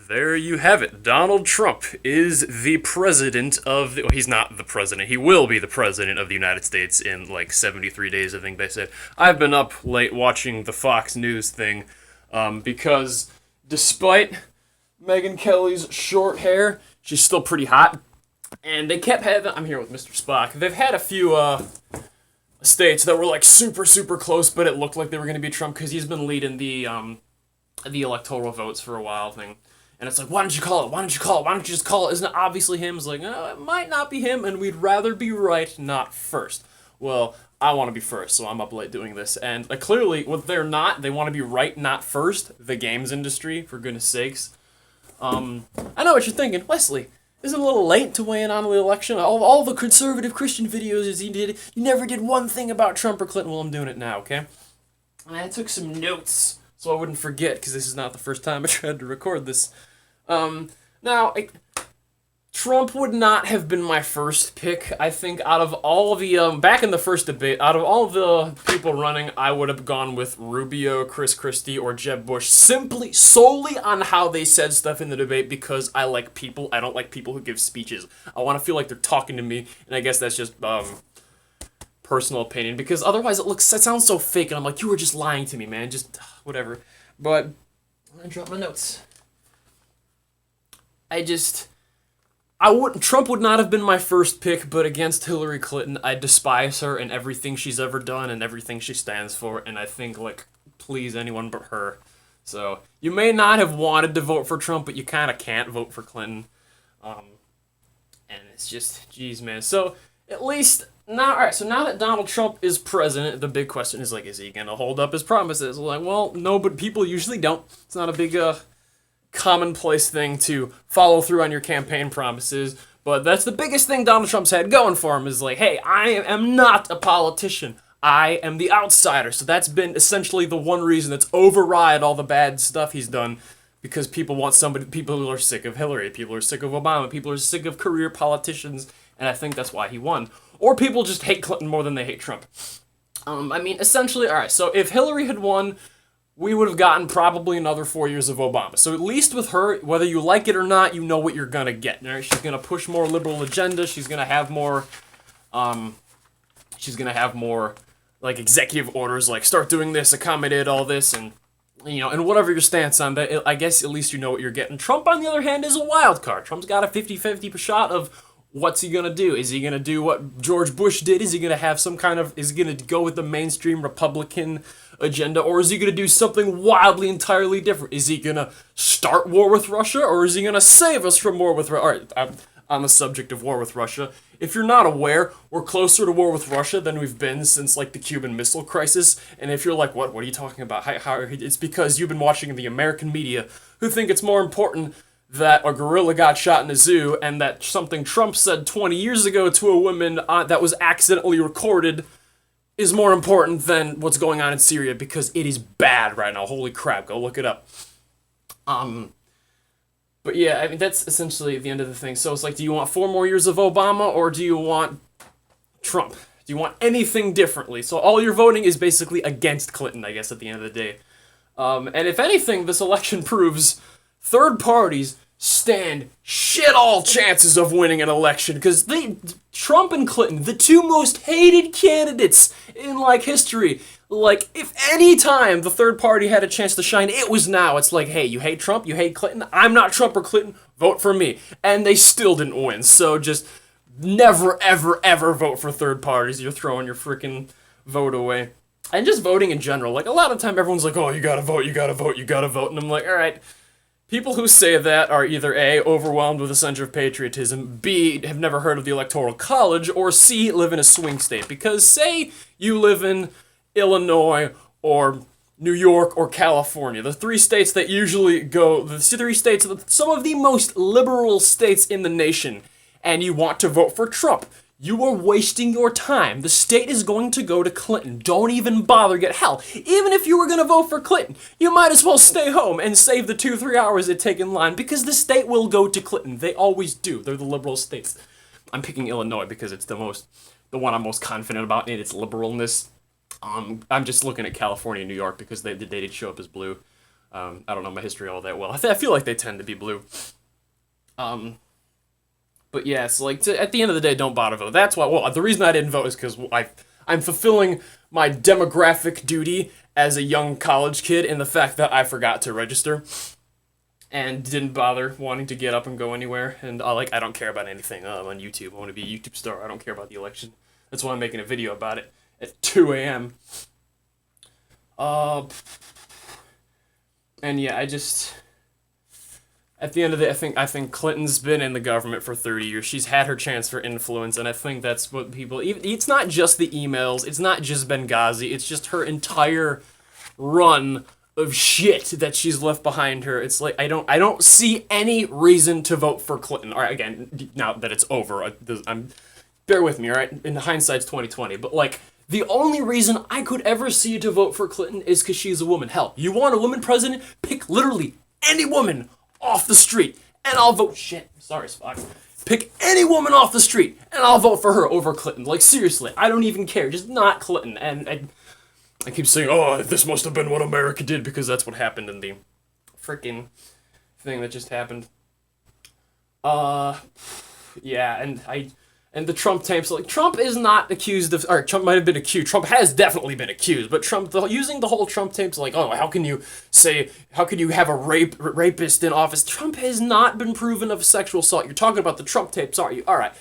There you have it. Donald Trump is the president of the. Well, he's not the president. He will be the president of the United States in like 73 days, I think they said. I've been up late watching the Fox News thing because despite Megyn Kelly's short hair, she's still pretty hot. And they kept having. I'm here with Mr. Spock. They've had a few states that were like super, super close, but it looked like they were going to be Trump because he's been leading the electoral votes for a while thing. And it's like, why don't you call it? Why don't you call it? Why don't you just call it? Isn't it obviously him? It's like, oh, it might not be him, and we'd rather be right, not first. Well, I want to be first, so I'm up late doing this. And clearly, what they're not, they want to be right, not first. The games industry, for goodness sakes. I know what you're thinking. Wesley, isn't it a little late to weigh in on the election? All the conservative Christian videos you did, you never did one thing about Trump or Clinton. Well, I'm doing it now, okay? And I took some notes so I wouldn't forget, because this is not the first time I tried to record this. Trump would not have been my first pick. I think out of all of the, back in the first debate, out of all of the people running, I would have gone with Rubio, Chris Christie, or Jeb Bush, solely on how they said stuff in the debate, because I like people. I don't like people who give speeches. I want to feel like they're talking to me, and I guess that's just, personal opinion, because otherwise it sounds so fake, and I'm like, you were just lying to me, man, just, whatever. But, I'm gonna drop my notes. Trump would not have been my first pick, but against Hillary Clinton, I despise her and everything she's ever done and everything she stands for, and I think, please anyone but her. So, you may not have wanted to vote for Trump, but you kind of can't vote for Clinton. And it's just, geez, man. So, at least, now that Donald Trump is president, the big question is, is he gonna hold up his promises? Well, no, but people usually don't. It's not a big, commonplace thing to follow through on your campaign promises, but that's the biggest thing Donald Trump's had going for him is hey, I am not a politician. I am the outsider. So that's been essentially the one reason that's override all the bad stuff he's done, because people who are sick of Hillary, people are sick of Obama, people are sick of career politicians, and I think that's why he won. Or people just hate Clinton more than they hate Trump. Essentially, alright, so if Hillary had won, we would have gotten probably another 4 years of Obama. So at least with her, whether you like it or not, you know what you're gonna get. Right? She's gonna push more liberal agenda. She's gonna have more, executive orders, start doing this, accommodate all this, and whatever your stance on that, I guess at least you know what you're getting. Trump, on the other hand, is a wild card. Trump's got a 50-50 shot of what's he gonna do? Is he gonna do what George Bush did? Is he gonna have is he gonna go with the mainstream Republican agenda, or is he gonna do something wildly entirely different? Is he gonna start war with Russia, or is he gonna save us from war with Russia? Alright, on the subject of war with Russia, if you're not aware, we're closer to war with Russia than we've been since the Cuban Missile Crisis, and if you're like, what are you talking about? It's because you've been watching the American media, who think it's more important that a gorilla got shot in a zoo, and that something Trump said 20 years ago to a woman that was accidentally recorded is more important than what's going on in Syria, because it is bad right now. Holy crap, go look it up. But yeah, that's essentially the end of the thing. So it's do you want 4 more years of Obama, or do you want Trump? Do you want anything differently? So all your voting is basically against Clinton, I guess, at the end of the day. And if anything, this election proves third parties stand shit all chances of winning an election, because Trump and Clinton, the two most hated candidates in history, if any time the third party had a chance to shine, it was now. It's hey, you hate Trump, you hate Clinton, I'm not Trump or Clinton, vote for me. And they still didn't win. So just never, ever, ever vote for third parties. You're throwing your freaking vote away. And just voting in general, a lot of time everyone's oh, you gotta vote, you gotta vote, you gotta vote, and I'm alright. People who say that are either A, overwhelmed with a sense of patriotism, B, have never heard of the Electoral College, or C, live in a swing state. Because say you live in Illinois or New York or California, the 3 states that usually some of the most liberal states in the nation, and you want to vote for Trump, you are wasting your time. The state is going to go to Clinton. Don't even bother. Hell, even if you were going to vote for Clinton, you might as well stay home and save the 2-3 hours it take in line, because the state will go to Clinton. They always do. They're the liberal states. I'm picking Illinois because it's the one I'm most confident about in its liberalness. I'm just looking at California and New York because they did show up as blue. I don't know my history all that well. I feel like they tend to be blue. But yeah, so like at the end of the day, don't bother vote. That's why. Well, the reason I didn't vote is because I'm fulfilling my demographic duty as a young college kid in the fact that I forgot to register and didn't bother wanting to get up and go anywhere. And I don't care about anything. I'm on YouTube. I want to be a YouTube star. I don't care about the election. That's why I'm making a video about it at 2 a.m. And yeah, at the end of the day, I think Clinton's been in the government for 30 years. She's had her chance for influence, and I think that's what people... It's not just the emails. It's not just Benghazi. It's just her entire run of shit that she's left behind her. It's like, I don't see any reason to vote for Clinton. All right, again, now that it's over, bear with me, all right? In hindsight's 2020, but like... The only reason I could ever see you to vote for Clinton is because she's a woman. Hell, you want a woman president? Pick literally any woman off the street, and I'll vote. Shit, sorry, Spock. Pick any woman off the street, and I'll vote for her over Clinton. Like, seriously, I don't even care. Just not Clinton. And I keep saying, oh, this must have been what America did, because that's what happened in the freaking thing that just happened. Yeah, and the Trump tapes, like, Trump is not accused of, or Trump might have been accused, Trump has definitely been accused, but using the whole Trump tapes, like, oh, how can you have a rapist in office? Trump has not been proven of sexual assault. You're talking about the Trump tapes, aren't you? All right.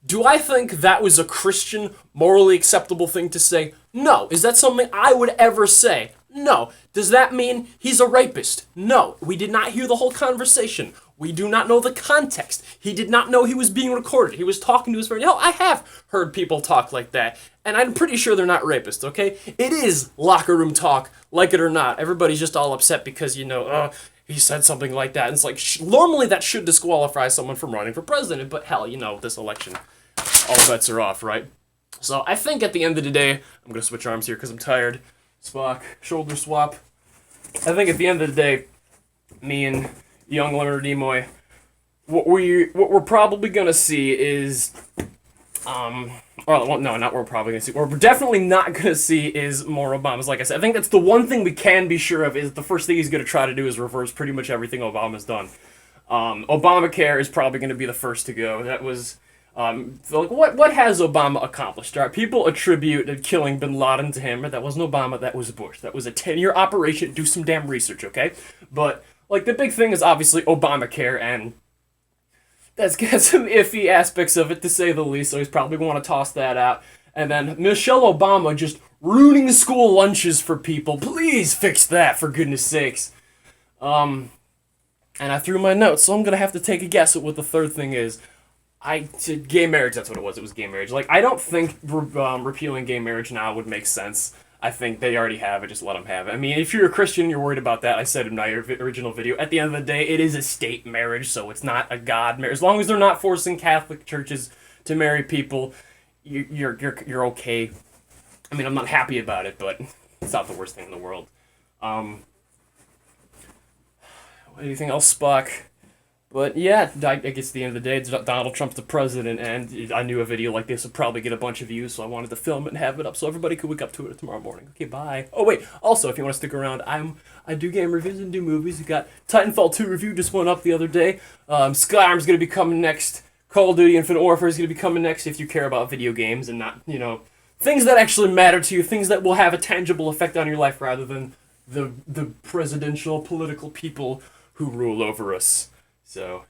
Do I think that was a Christian, morally acceptable thing to say? No. Is that something I would ever say? No. Does that mean he's a rapist? No. We did not hear the whole conversation. We do not know the context. He did not know he was being recorded. He was talking to his friend. Hell, I have heard people talk like that, and I'm pretty sure they're not rapists, okay? It is locker room talk, like it or not. Everybody's just all upset because, he said something like that. And it's like, normally that should disqualify someone from running for president, but hell, this election, all bets are off, right? So I think at the end of the day, I'm going to switch arms here because I'm tired. Spock, shoulder swap. I think at the end of the day, me and young Leonard Nimoy, what we're probably gonna see is, well, no, not what we're probably gonna see. What we're definitely not gonna see is more Obamas. Like I said, I think that's the one thing we can be sure of is the first thing he's gonna try to do is reverse pretty much everything Obama's done. Obamacare is probably gonna be the first to go. That was, what has Obama accomplished? All right, people attribute killing Bin Laden to him. That wasn't Obama. That was Bush. That was a 10-year operation. Do some damn research, okay? But like, the big thing is obviously Obamacare, and that's got some iffy aspects of it, to say the least, so he's probably going to want to toss that out. And then Michelle Obama just ruining school lunches for people. Please fix that, for goodness sakes. And I threw my notes, so I'm going to have to take a guess at what the third thing is. Gay marriage, that's what it was. It was gay marriage. Like, I don't think repealing gay marriage now would make sense. I think they already have it, just let them have it. I mean, if you're a Christian and you're worried about that, I said in my original video, at the end of the day, it is a state marriage, so it's not a God marriage. As long as they're not forcing Catholic churches to marry people, you're okay. I mean, I'm not happy about it, but it's not the worst thing in the world. Anything else, Spock? But yeah, I guess at the end of the day, Donald Trump's the president, and I knew a video like this would probably get a bunch of views, so I wanted to film it and have it up so everybody could wake up to it tomorrow morning. Okay, bye. Oh wait, also, if you want to stick around, I do game reviews and do movies. We got Titanfall 2 review just went up the other day. Skyrim's gonna be coming next. Call of Duty Infinite Warfare is gonna be coming next if you care about video games and not, things that actually matter to you, things that will have a tangible effect on your life rather than the presidential political people who rule over us. So